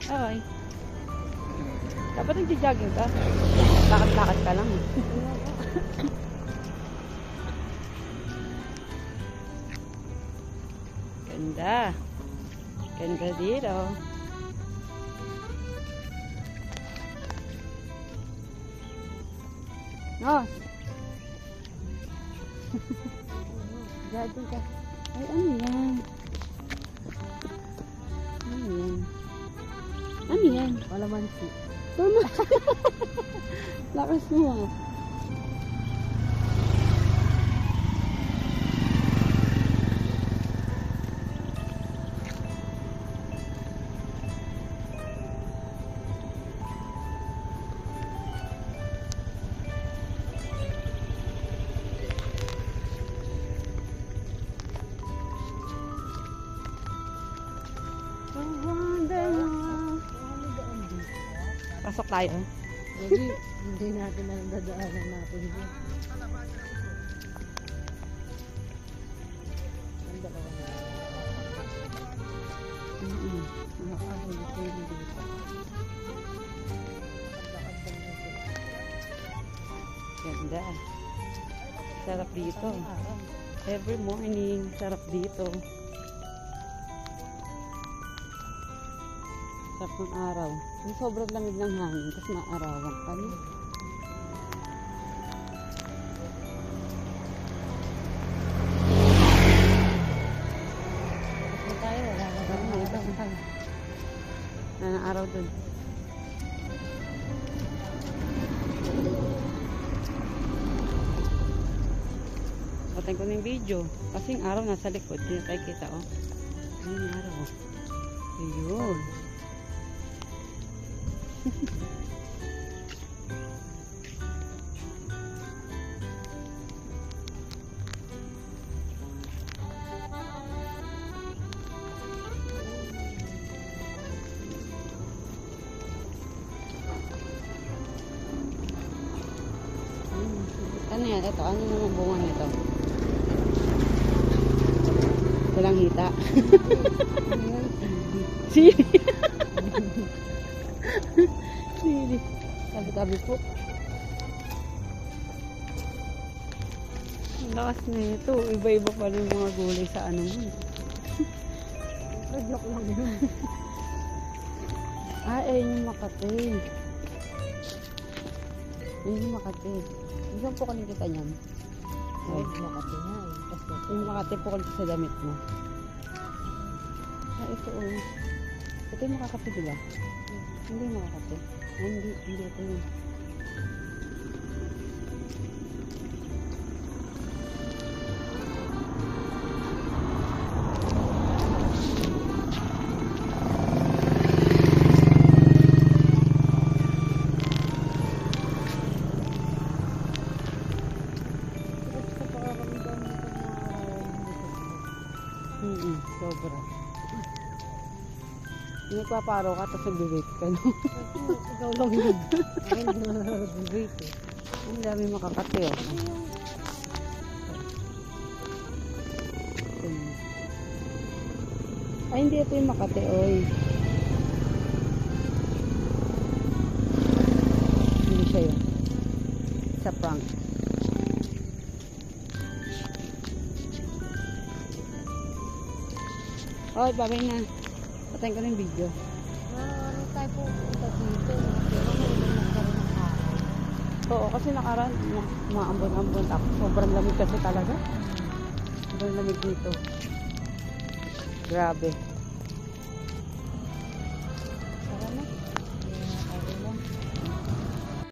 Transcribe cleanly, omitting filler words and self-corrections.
Okay. Dapat nagja-jogging ka. Lakad-lakad ka lang. Ganda. Ganda dito. Oh. Jogging ka. Ay, ano yan? Ano yan? Ano yan? Kalamansi. Tama. Lakas mo. Pasok tayo. Hindi natin ang dadaanan natin yun. Ang dalawa na. Nakakahuli ko yung dito. Ganda. Sarap dito. Every morning, sarap dito. Sarap ng araw. Yung sobrang lamig ng hangin, tapos maarawan kami. Tapos na tayo, wala na ba? Na araw dun. Patayin ko na yung video. Kasi yung araw nasa likod. Hindi na tayo kita, oh. Ayun yung araw, oh. Ayun. Ano yan? Ito, ano naman bunga nito? Walang hita. Sili. Sili. Tabi-tabi po. Ang lakas na ito. Iba-iba pa rin yung mga gulay sa ano mo. Joke lang yun. Ayun yung Makati. Ayun yung Makati. Saan po kaling kita niyan? Ay, Makati nga eh. Yung Makati po kaling sa damit mo. Ito oh. Ito yung makakape diba? Hindi makakape. Ay, hindi ito yun. Sobra. Nagpaparo ka tapos nag-wait ka, no? Ikaw lang yun. Ay, hindi mo nag-wait eh. Ang dami makakati, oh. Ay, hindi ito yung Makati, oy. Hindi siya yun. Sa prank. Oy, babay na. Patayin ko na yung video. Ano tayo po punta dito? Pero nagkaroon ng araw. Oo, kasi nakaraan, maambon-ambon ako. Sobrang lamig kasi talaga. Sobrang lamig dito. Grabe.